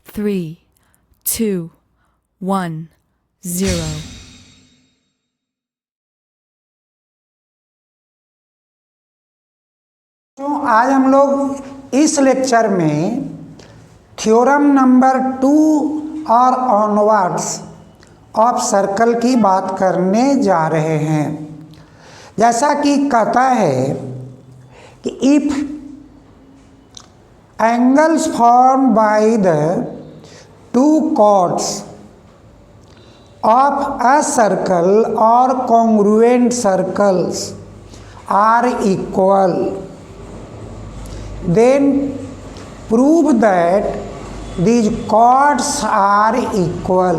3, 2, 1, 0. तो आज हम लोग इस लेक्चर में थ्योरम नंबर 2 और ऑनवर्ड्स ऑफ सर्कल की बात करने जा रहे हैं। जैसा कि कहता है कि if angles form by the two chords of a circle और congruent circles are equal, then prove that these chords are equal।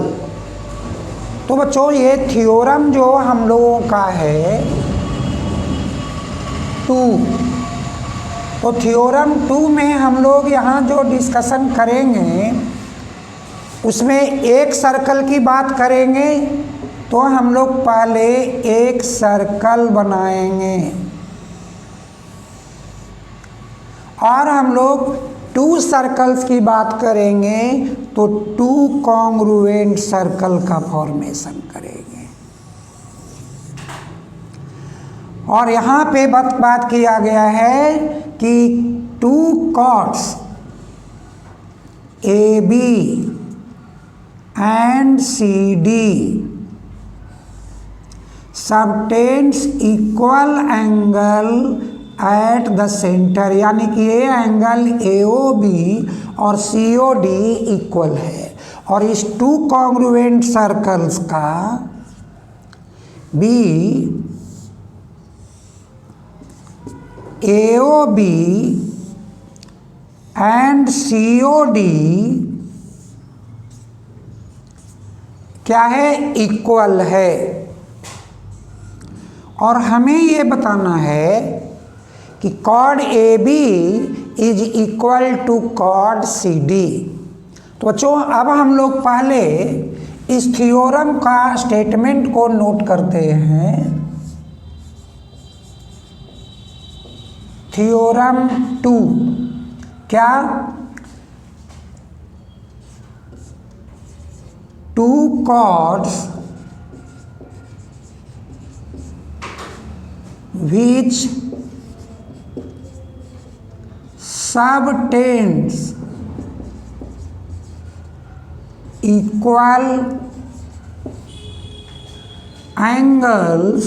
तो बच्चों ये थ्योरम जो हम लोगों का है 2, तो थ्योरम 2 में हम लोग यहाँ जो डिस्कशन करेंगे उसमें एक सर्कल की बात करेंगे। तो हम लोग पहले एक सर्कल बनाएंगे और हम लोग 2 सर्कल्स की बात करेंगे तो 2 कॉन्ग्रुएंट सर्कल का फॉर्मेशन करेंगे। और यहाँ पे बात किया गया है कि 2 chords AB and CD subtends equal angle at the centre, यानी कि ये एंगल AOB और COD इक्वल है। और इस 2 कॉन्ग्रुएंट सर्कल्स का B AOB एंड COD क्या है, इक्वल है। और हमें ये बताना है कि chord AB is equal to chord CD। तो बच्चों अब हम लोग पहले इस थ्योरम का स्टेटमेंट को नोट करते हैं। थ्योरम 2 क्या, 2 chords which subtends equal angles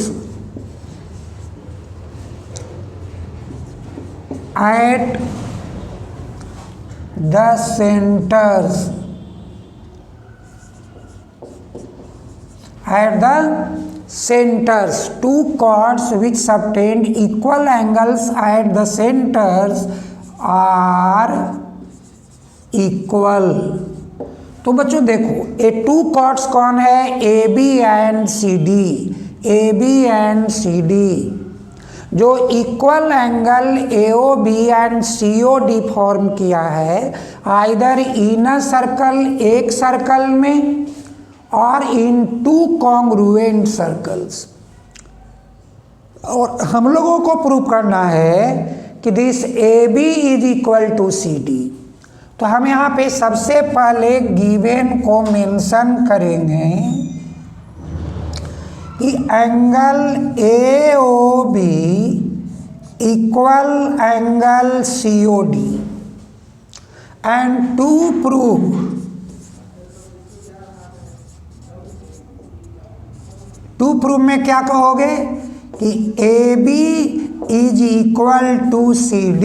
at the centers, at the centers, 2 chords which subtend equal angles at the centers are equal। तो बच्चों देखो ये 2 chords कौन है, AB and CD। AB and CD जो equal angle AOB and COD form किया है either in a circle, एक सर्कल में, और इन 2 कॉन्ग्रुएंट सर्कल्स। और हम लोगों को प्रूव करना है कि this AB is equal to CD। तो हम यहाँ पे सबसे पहले गिवन को मेंशन करेंगे कि angle AOB equal angle COD and to prove में क्या कहोगे कि AB is equal to CD।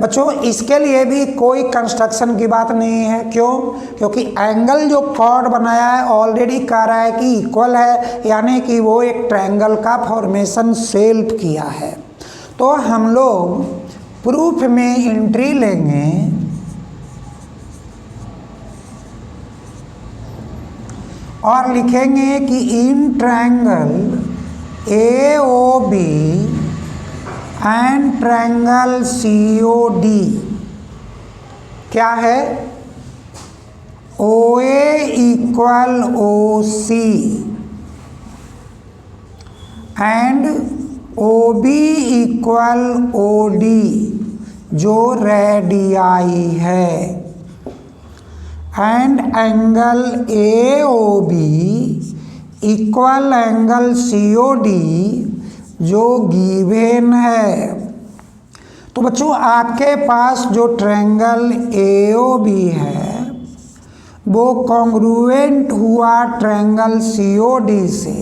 बच्चों इसके लिए भी कोई कंस्ट्रक्शन की बात नहीं है। क्यों? क्योंकि एंगल जो कॉर्ड बनाया है ऑलरेडी कह रहा है कि इक्वल है, यानी कि वो एक ट्रायंगल का फॉर्मेशन सेल्फ किया है। तो हम लोग प्रूफ में एंट्री लेंगे और लिखेंगे कि in triangle AOB and triangle COD क्या है, OA equal OC and OB equal OD जो रेडियाई है, and angle AOB equal angle COD जो गिवन है। तो बच्चों आपके पास जो ट्रायंगल AOB है वो कॉन्ग्रुएंट हुआ ट्रायंगल COD से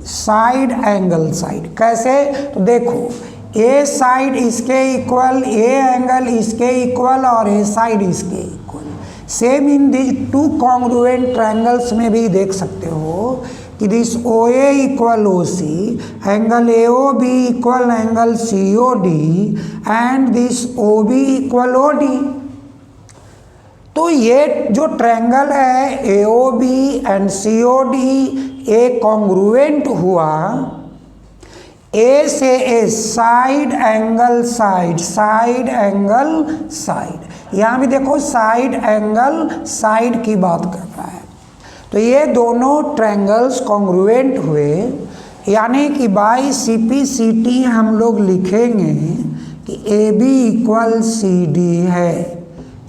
साइड एंगल साइड। कैसे? तो देखो ए साइड इसके इक्वल, ए एंगल इसके इक्वल और ए साइड इसके equal. Same in this two congruent triangles में भी देख सकते हो कि this OA equal OC, angle AOB equal angle COD and this OB equal OD। तो ये जो ट्रायंगल है AOB and COD A congruent हुआ ए से ए side angle side, side angle side. यहाँ भी देखो साइड एंगल साइड की बात कर रहा है। तो ये दोनों ट्रायंगल्स कॉन्ग्रुएंट हुए, यानी कि बाई CPCT हम लोग लिखेंगे कि AB इक्वल CD है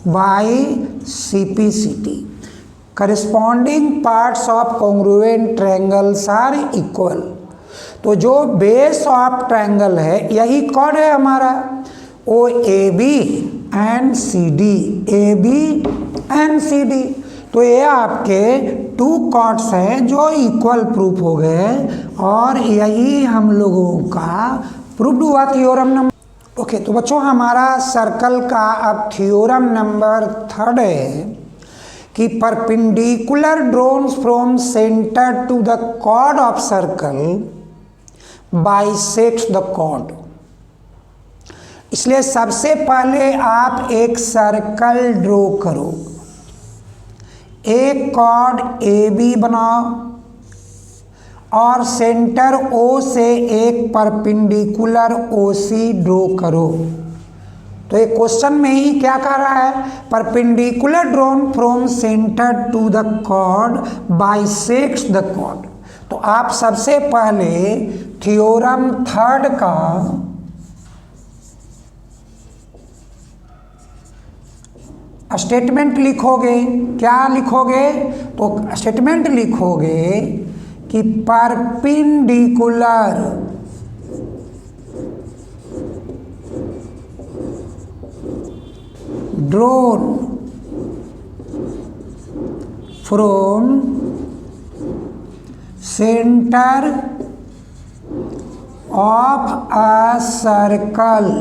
by CPCT। Corresponding parts of congruent triangles are equal. तो जो बेस ऑफ ट्रायंगल है यही कौन है हमारा, वो AB and CD, AB and CD। तो ये आपके टू कॉर्ड्स हैं जो इक्वल प्रूफ हो गए, और यही हम लोगों का प्रूफ हुआ थ्योरम नंबर। ओके, तो बच्चों हमारा सर्कल का अब थ्योरम नंबर 3 है कि perpendicular drawn from centre to the chord of circle bisects the chord. इसलिए सबसे पहले आप एक सर्कल ड्रॉ करो, एक कॉर्ड AB बनाओ और सेंटर O से एक परपेंडिकुलर OC ड्रॉ करो। तो ये क्वेश्चन में ही क्या कह रहा है, perpendicular drawn from centre to the chord bisects the chord. तो आप सबसे पहले थ्योरम 3 का स्टेटमेंट लिखोगे। क्या लिखोगे? तो स्टेटमेंट लिखोगे कि perpendicular drawn from centre of a circle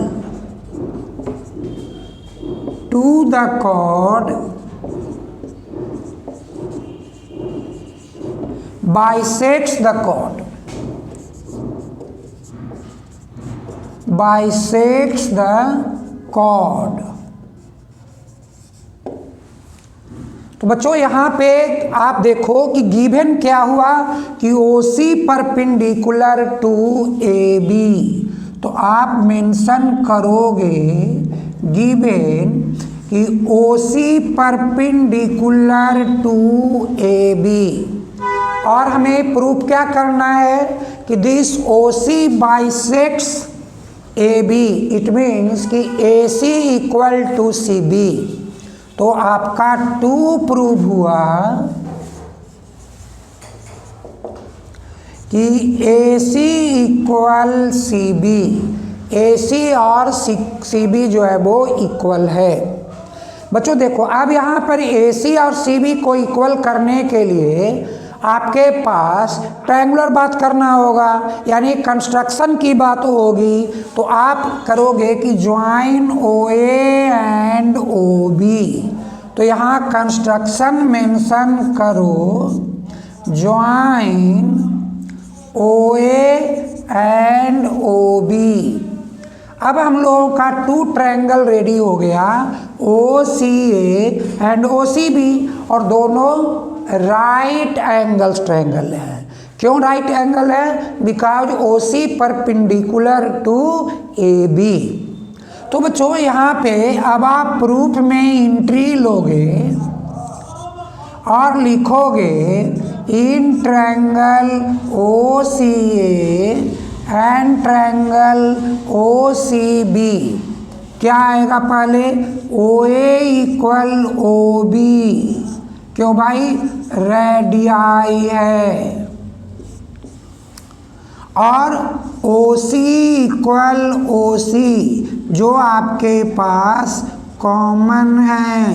to the chord bisects the chord, bisects the chord। तो बच्चों यहाँ पे आप देखो कि गिवन क्या हुआ कि OC परपेंडिकुलर टू AB। तो आप मेंशन करोगे गिवन कि OC परपेंडिकुलर टू AB, और हमें प्रूफ क्या करना है कि this OC bisects AB। It means कि AC इक्वल टू CB। तो आपका 2 प्रूफ हुआ कि AC इक्वल CB, AC और CB जो है वो इक्वल है। बच्चों देखो अब यहाँ पर AC और CB को इक्वल करने के लिए आपके पास ट्रायंगुलर बात करना होगा, यानी कंस्ट्रक्शन की बात होगी। तो आप करोगे कि ज्वाइन OA एंड OB। तो यहाँ कंस्ट्रक्शन मेंशन करो, ज्वाइन OA एंड OB। अब हम लोगों का 2 ट्रायंगल रेडी हो गया, OCA एंड OCB, और दोनों राइट एंगल्स ट्रायंगल है। क्यों राइट एंगल है? Because OC perpendicular to AB। तो बच्चों यहाँ पे अब आप प्रूफ में एंट्री लोगे और लिखोगे in triangle O C A and triangle O C B क्या आएगा पहले ओ ए इक्वल ओ बी, क्यों भाई रेडियाई है, और ओ सी इक्वल ओ सी जो आपके पास कॉमन है,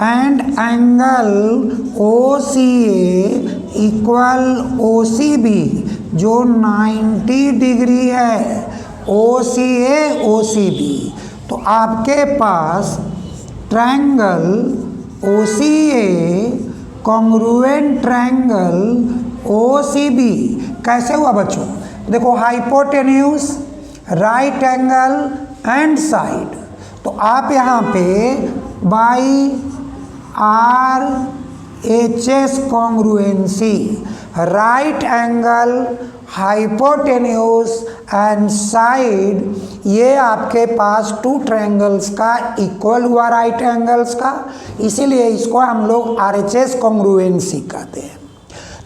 and angle O C A equal O C B जो 90 डिग्री है, ओ सी ए ओ सी बी। तो आपके पास triangle O C A congruent triangle O C B कैसे हुआ बच्चों? देखो hypotenuse, right angle and side, तो आप यहाँ पे by R H S congruency, right angle, hypotenuse and side, ये आपके पास टू ट्रायंगल्स का इक्वल हुआ राइट एंगल्स का, इसीलिए इसको हम लोग आर एच एस कॉन्ग्रुएंसी कहते हैं।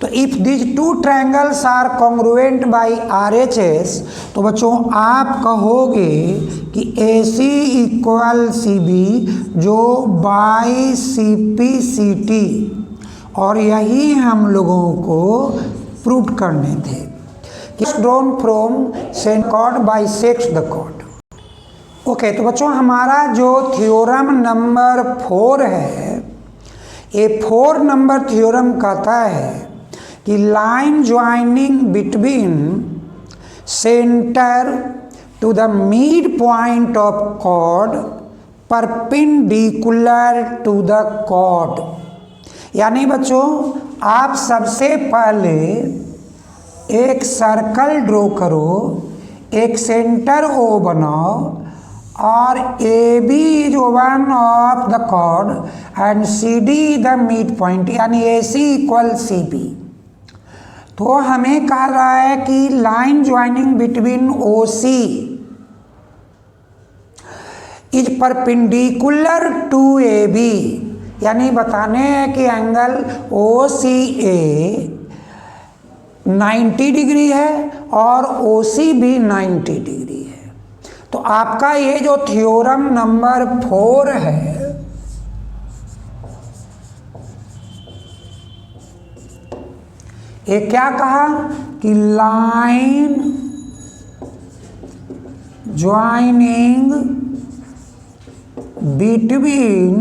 तो if this two triangles are congruent by R H S, तो बच्चों आप कहोगे कि A C equal C B जो by C P C T, और यही हम लोगों को प्रूव करने थे कि drawn from cent chord bisects the chord. Okay, तो बच्चों हमारा जो थ्योरम नंबर 4 है, ये 4 नंबर थ्योरम कहता है कि line joining between centre to the mid point of chord perpendicular to the chord. यानी बच्चों आप सबसे पहले एक सर्कल ड्रॉ करो, एक सेंटर ओ बनाओ, और A B is one of the chord and C D the mid point, यानी A C equal C B. तो हमें कह रहा है कि line joining between O C is perpendicular to A B, यानी बताने हैं कि एंगल ओ सी ए 90 डिग्री है और ओ सी भी 90 डिग्री है। तो आपका ये जो थ्योरम नंबर 4 है, ये क्या कहा कि line joining between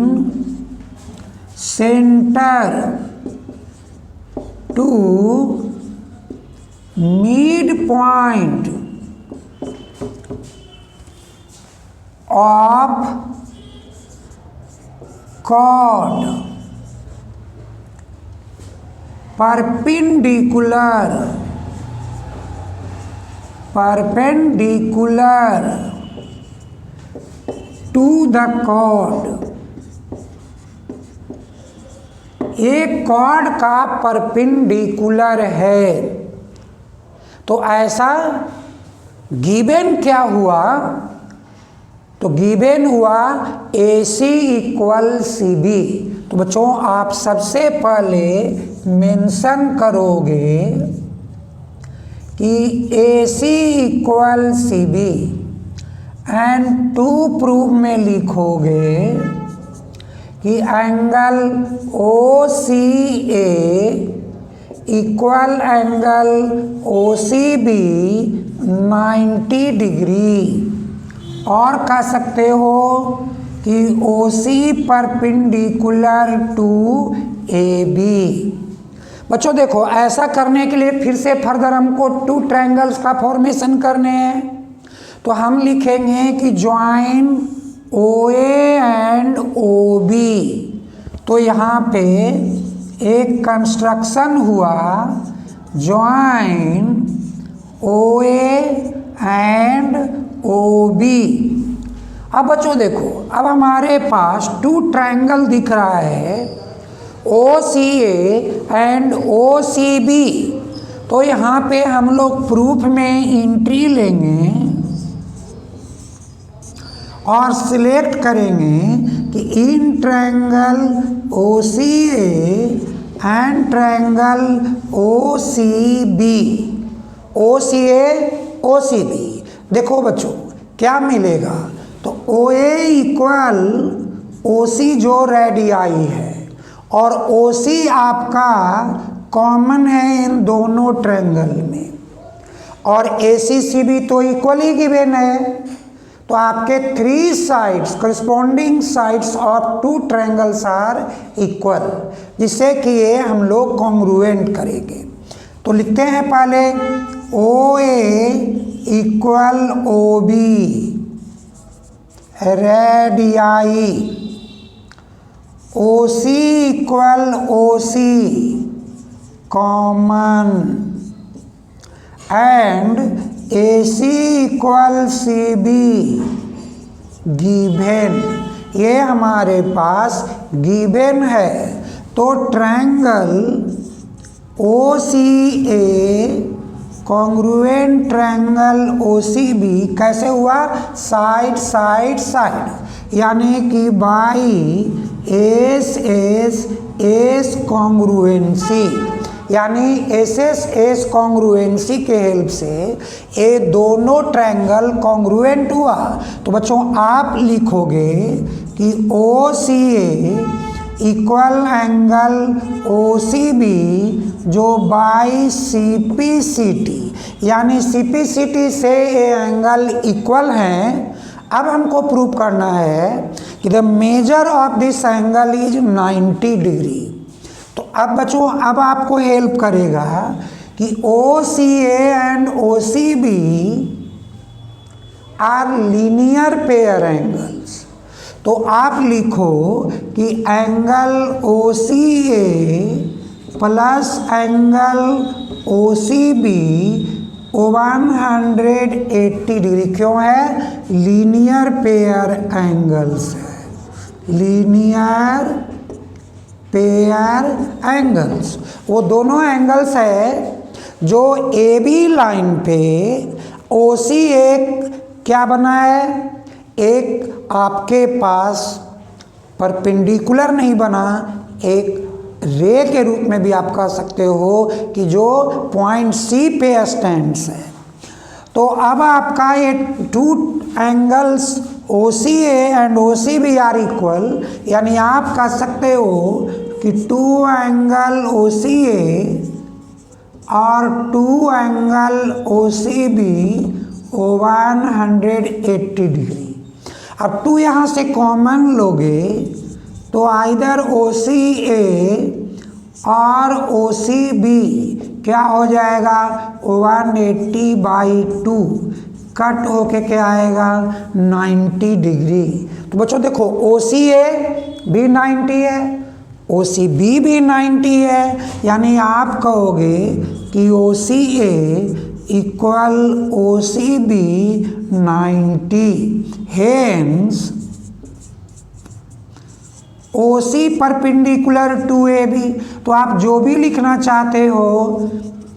centre to mid point of chord perpendicular to the chord. एक कॉर्ड का परपेंडिकुलर है, तो ऐसा गिवन क्या हुआ? तो गिवन हुआ ए सी इक्वल सी बी। तो बच्चों आप सबसे पहले मेंशन करोगे कि A C equal C B, and to proof में लिखोगे कि angle O C A equal angle O C B 90 degree, और कह सकते हो कि O C perpendicular to A B. बच्चों देखो ऐसा करने के लिए फिर से फर्दर हमको टू ट्रायंगल्स का फॉर्मेशन करने हैं, तो हम लिखेंगे कि join O A and O B. तो यहाँ पे एक कंस्ट्रक्शन हुआ join O A and O B. अब बच्चों देखो, अब हमारे पास टू ट्रायंगल दिख रहा है ओ C A and O C B. तो यहाँ पे हम लोग प्रूफ में एंट्री लेंगे और सिलेक्ट करेंगे कि in triangle OCA and triangle OCB, OCA OCB, देखो बच्चों क्या मिलेगा, तो OA इक्वल OC जो रेडियाई है और OC आपका कॉमन है इन दोनों ट्रायंगल में, और ACCB तो इक्वल ही गिवन है, तो आपके 3 sides corresponding sides of 2 triangles are equal, जिससे कि ये हम लोग कॉन्ग्रुएंट करेंगे। तो लिखते हैं पहले OA equal OB radii, OC equal OC common and AC equal CB given, ये हमारे पास गिवन है। तो triangle OCA congruent triangle OCB कैसे हुआ, साइड साइड साइड, यानी कि बाई एस कॉन्ग्रुएंसी, यानी एस कॉन्ग्रुएंसी के हेल्प से ये दोनों ट्रायंगल कॉन्ग्रुएंट हुआ। तो बच्चों आप लिखोगे कि OCA इक्वल एंगल OCB जो बाई CPCT, यानी CPCT से ये एंगल इक्वल हैं। अब हमको प्रूव करना है कि the measure of this angle is 90 degree. तो अब बच्चों अब आपको हेल्प करेगा कि OCA and OCB are linear pair angles. तो आप लिखो कि angle OCA plus angle OCB 180 degree क्यों है, लीनियर पेयर एंगल्स है, लीनियर पेयर एंगल्स। वो दोनों एंगल्स है जो AB लाइन पे OCA क्या बना है, एक आपके पास परपेंडिकुलर नहीं बना, एक रे के रूप में भी आप कह सकते हो कि जो पॉइंट C पे स्टैंड्स है। तो अब आपका ये 2 angles OCA and OCB are equal, यानी आप कह सकते हो कि 2 एंगल OCA और 2 एंगल OCB 180 डिग्री। अब 2 यहाँ से कॉमन लोगे तो आइदर OCA और OCB क्या हो जाएगा, 180/2 कट होके क्या आएगा, 90 डिग्री। तो बच्चों देखो OCA भी 90 है, OCB भी 90 है, यानी आप कहोगे कि OCA equal OCB 90, hence OC perpendicular to AB। तो आप जो भी लिखना चाहते हो,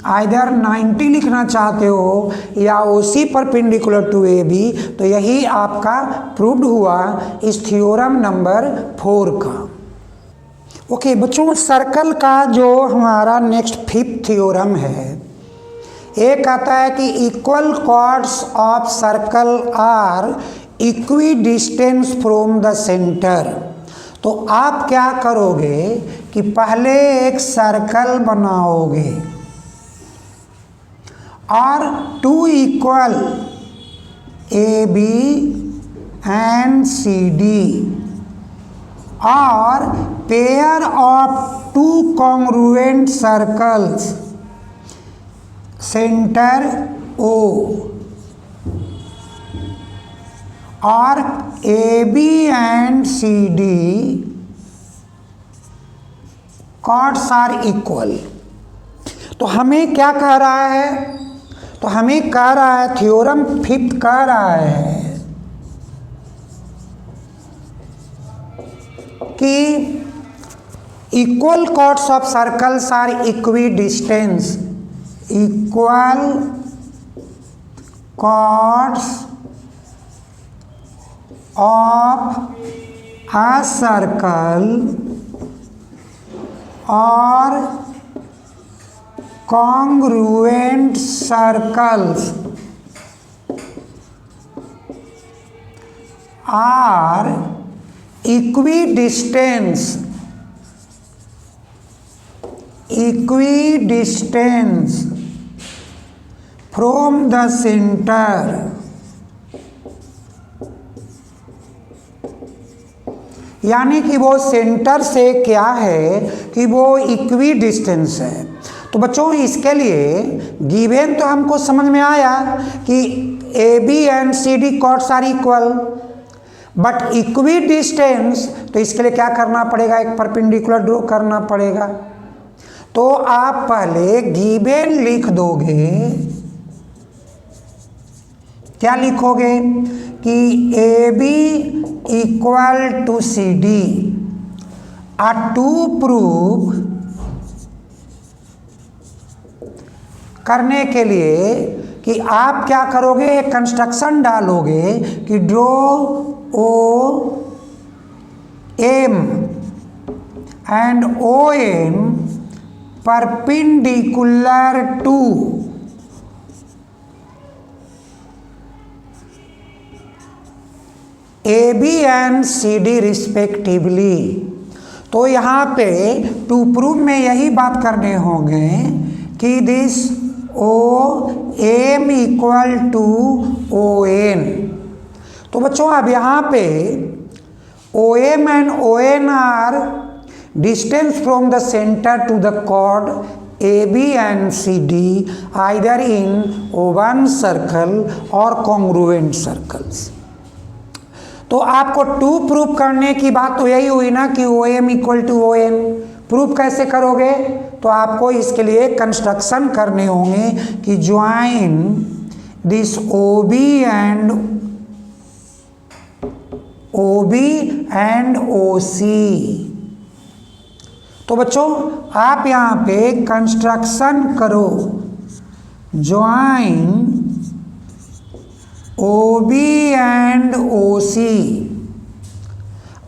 आइदर 90 लिखना चाहते हो या OC परपेंडिकुलर टू AB, तो यही आपका प्रूव्ड हुआ इस थ्योरम नंबर 4 का। ओके बच्चों, सर्कल का जो हमारा नेक्स्ट 5th थ्योरम है, ये कहता है कि equal chords of circle are equi distance from the centre. तो आप क्या करोगे कि पहले एक सर्कल बनाओगे और 2 इक्वल AB एंड CD और pair of 2 congruent circles centre O और AB and CD chords are equal. तो हमें क्या कह रहा है, तो हमें कह रहा है, थ्योरम 5th कह रहा है कि equal chords of circles are equi distance, equal chords of a circle or congruent circles are equidistant from the center, यानी कि वो सेंटर से क्या है कि वो इक्वी डिस्टेंस है। तो बच्चों इसके लिए गिवन तो हमको समझ में आया कि A B and C D chords are equal, but equi distance तो इसके लिए क्या करना पड़ेगा, एक परपेंडिकुलर ड्रॉ करना पड़ेगा। तो आप पहले गिवन लिख दोगे, क्या लिखोगे कि A B equal to C D, to prove करने के लिए कि आप क्या करोगे, एक कंस्ट्रक्शन डालोगे कि draw O M and O M perpendicular to A B and C D respectively. तो यहाँ पे टू प्रूव में यही बात करने होंगे कि this O M equal to O N. तो बच्चों अब यहाँ पे O M and O N are distance from the centre to the chord A B and C D either in one circle और कॉन्ग्रुएंट सर्कल्स। तो आपको to prove करने की बात तो यही हुई ना कि O M equal to O N. Prove कैसे करोगे, तो आपको इसके लिए कंस्ट्रक्शन करने होंगे कि join this O B and O C. तो बच्चों आप यहाँ पे कंस्ट्रक्शन करो, join O B and O C.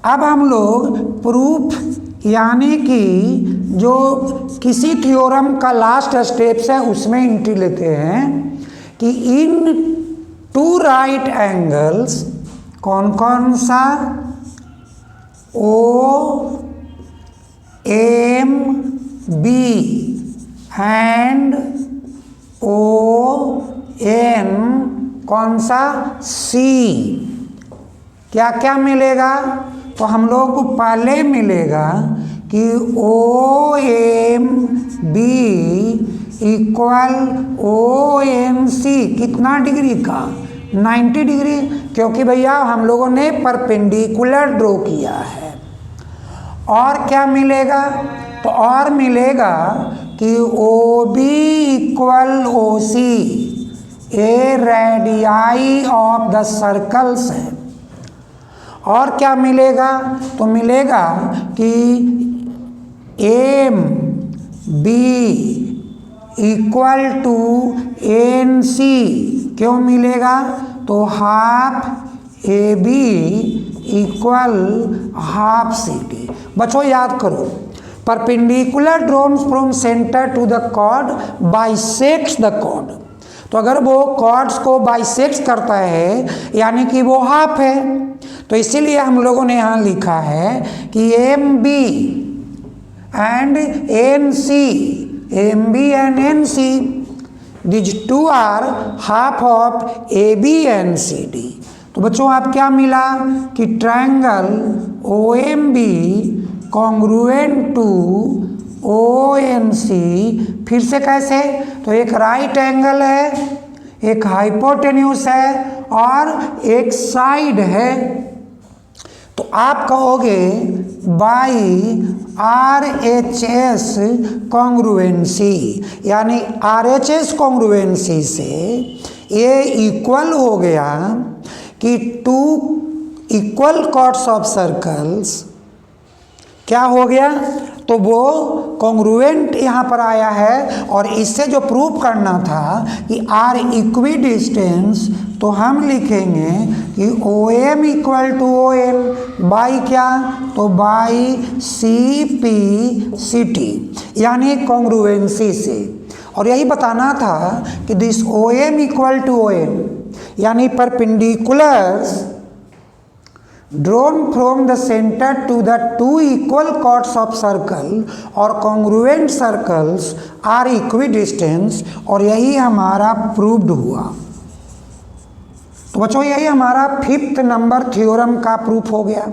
अब हम लोग प्रूफ यानी कि जो किसी थ्योरम का लास्ट स्टेप्स है उसमें एंट्री लेते हैं कि इन टू राइट एंगल्स कौन कौन सा, O M B and O N कौन सा, सी, क्या क्या मिलेगा। तो हम लोग को पहले मिलेगा कि O M B equal O M C, कितना डिग्री का, 90 डिग्री, क्योंकि भैया हम लोगों ने परपेंडिकुलर ड्रॉ किया है। और क्या मिलेगा, तो और मिलेगा कि O B equal O C, a radii of the circles है। और क्या मिलेगा, तो मिलेगा कि M B equal to N C, क्यों मिलेगा, तो half A B equal half C D. बच्चों याद करो, perpendicular drawn from centre to the chord bisects the chord. तो अगर वो कॉर्ड्स को बाइसेक्ट करता है यानी कि वो हाफ है, तो इसीलिए हम लोगों ने यहाँ लिखा है कि M B and N C, M B and N C, this two are half of A B and C D. तो बच्चों आप क्या मिला कि triangle O M B congruent to O N C. फिर से कैसे, तो एक राइट एंगल है, एक हाइपोटेन्यूस है और एक साइड है। तो आप कहोगे by R H S congruency, यानी आर एच एस कॉन्ग्रुएंसी से ये इक्वल हो गया कि two equal chords of circles क्या हो गया, तो वो कॉन्ग्रुएंट यहाँ पर आया है। और इससे जो प्रूव करना था कि आर इक्वी डिस्टेंस, तो हम लिखेंगे कि O M equal to O N by क्या, तो by C P C T, यानी कॉन्ग्रुएंसी से। और यही बताना था कि this O M equal to O N, यानी perpendiculars drawn from the center to the two equal chords of circle और congruent circles are equidistant, और यही हमारा प्रूव्ड हुआ। तो बच्चों यही हमारा 5th नंबर थ्योरम का प्रूफ हो गया।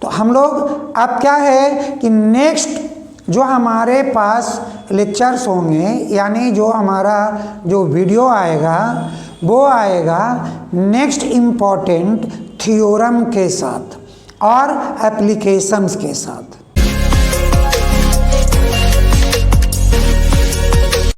तो हम लोग अब क्या है कि नेक्स्ट जो हमारे पास लेक्चर्स होंगे, यानी जो हमारा जो वीडियो आएगा वो आएगा नेक्स्ट इम्पॉर्टेंट थ्योरम के साथ और एप्लीकेशंस के साथ।